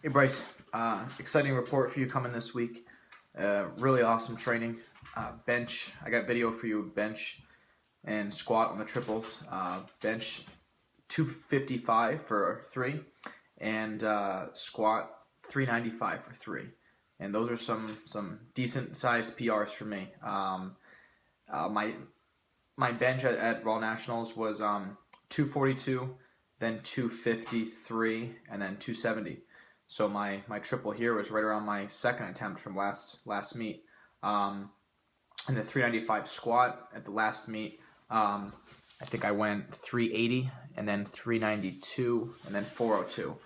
Hey Bryce, exciting report for you coming this week. Really awesome training. Bench, I got video for you, bench and squat on the triples. Bench 255 for 3 and squat 395 for 3. And those are some decent sized PRs for me. My bench at Raw Nationals was 242, then 253, and then 270. So my triple here was right around my second attempt from last meet. And the 395 squat at the last meet, I think I went 380 and then 392 and then 402.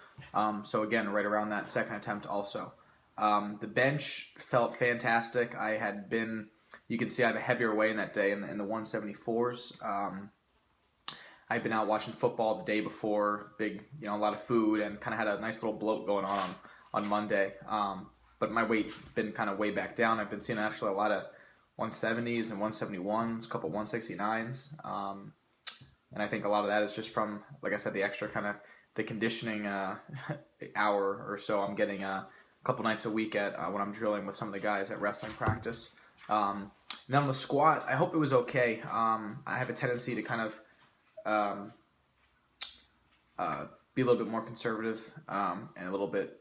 So again, right around that second attempt also. The bench felt fantastic. I had been, you can see I have a heavier weight in that day in the 174s. I'd been out watching football the day before, a lot of food, and kind of had a nice little bloat going on Monday. But my weight's been kind of way back down. I've been seeing actually a lot of 170s and 171s, a couple 169s. And I think a lot of that is just from, like I said, the extra kind of the conditioning hour or so I'm getting a couple nights a week at when I'm drilling with some of the guys at wrestling practice. And then on the squat, I hope it was okay. I have a tendency to kind of be a little bit more conservative and a little bit,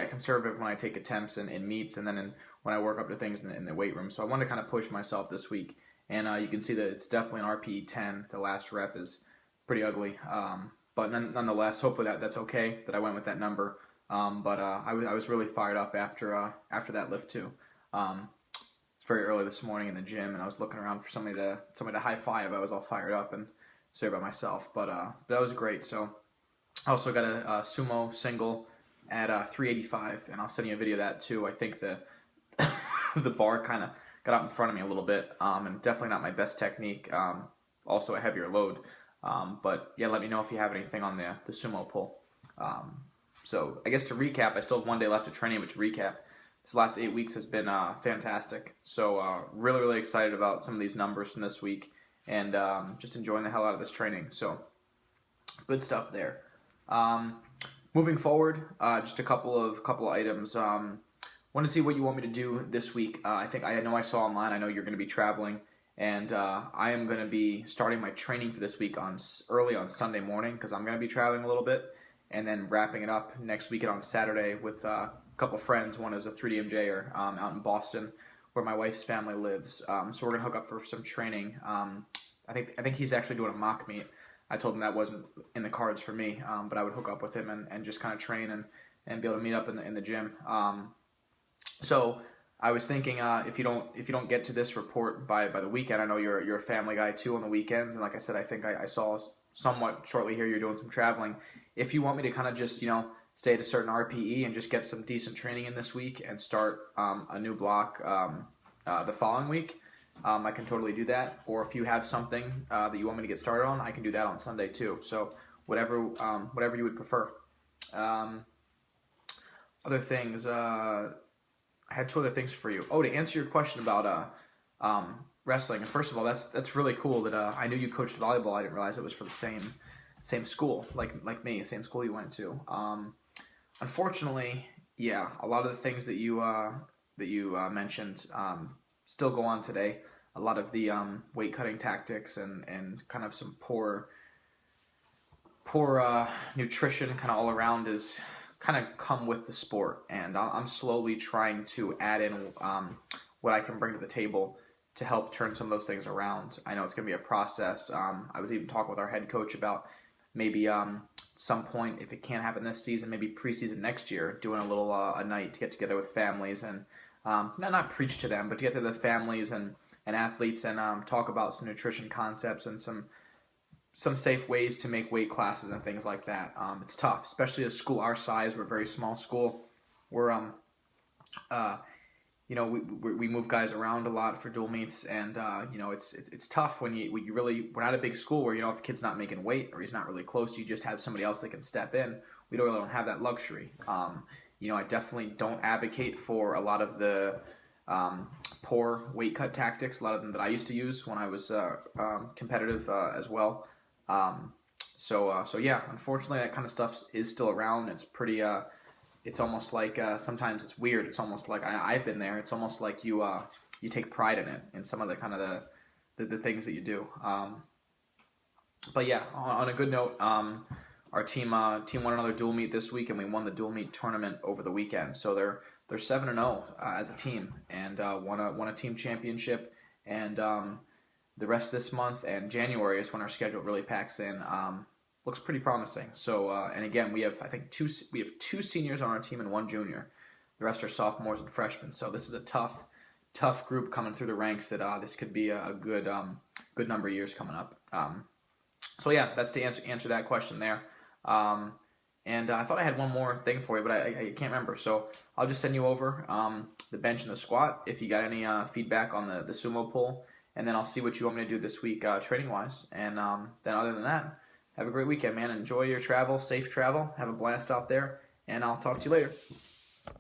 conservative when I take attempts in meets and then when I work up to things in the weight room. So I want to kind of push myself this week. And you can see that it's definitely an RPE 10. The last rep is pretty ugly. But nonetheless, hopefully that's okay that I went with that number. But I was really fired up after that lift too. It's very early this morning in the gym, and I was looking around for somebody to high five. I was all fired up and sorry about myself, but that was great. So I also got a sumo single at 385, and I'll send you a video of that too. I think the the bar kind of got out in front of me a little bit, and definitely not my best technique. Also a heavier load, but yeah, let me know if you have anything on the sumo pull. So I guess to recap, I still have one day left of training, but to recap, this last 8 weeks has been fantastic. So really excited about some of these numbers from this week. And just enjoying the hell out of this training. So, good stuff there. Moving forward, just a couple of items. Want to see what you want me to do this week. I know I saw online. I know you're going to be traveling, and I am going to be starting my training for this week early on Sunday morning because I'm going to be traveling a little bit, and then wrapping it up next weekend on Saturday with a couple friends. One is a 3DMJer out in Boston, where my wife's family lives. So we're gonna hook up for some training. I think he's actually doing a mock meet. I told him that wasn't in the cards for me, but I would hook up with him and just kind of train and be able to meet up in the gym. So I was thinking if you don't get to this report by the weekend, I know you're a family guy too on the weekends, and like I said, I think I saw somewhat shortly here you're doing some traveling. If you want me to kind of just stay at a certain RPE and just get some decent training in this week and start a new block the following week, I can totally do that. Or if you have something that you want me to get started on, I can do that on Sunday too. So whatever you would prefer. Other things, I had 2 other things for you. Oh, to answer your question about wrestling. And first of all, that's really cool that I knew you coached volleyball. I didn't realize it was for the same school like me, same school you went to. Unfortunately, yeah, a lot of the things that you mentioned still go on today. A lot of the weight cutting tactics and kind of some poor nutrition kind of all around is kind of come with the sport. And I'm slowly trying to add in what I can bring to the table to help turn some of those things around. I know it's going to be a process. I was even talking with our head coach about maybe some point, if it can't happen this season, maybe preseason next year, doing a little a night to get together with families and not preach to them, but to get to the families and athletes and talk about some nutrition concepts and some safe ways to make weight classes and things like that. It's tough, especially a school our size. We're a very small school. We're we move guys around a lot for dual meets, and it's tough when we're not a big school where if a kid's not making weight or he's not really close, you just have somebody else that can step in. We don't have that luxury. I definitely don't advocate for a lot of the poor weight cut tactics, a lot of them that I used to use when I was competitive as well. So yeah, unfortunately that kind of stuff is still around. It's pretty it's almost like sometimes it's weird. It's almost like I've been there. It's almost like you take pride in it, in some of the kind of the things that you do. But yeah, on a good note, our team won another dual meet this week, and we won the dual meet tournament over the weekend. So they're 7-0 as a team, and won a team championship. And the rest of this month and January is when our schedule really packs in. Looks pretty promising. So and again, we have two seniors on our team and one junior. The rest are sophomores and freshmen. So this is a tough group coming through the ranks. That this could be a good number of years coming up. So yeah, that's to answer that question there. And I thought I had one more thing for you, but I can't remember. So I'll just send you over the bench and the squat if you got any feedback on the sumo pull, and then I'll see what you want me to do this week training wise. And then other than that, have a great weekend, man. Enjoy your travel, safe travel, have a blast out there, and I'll talk to you later.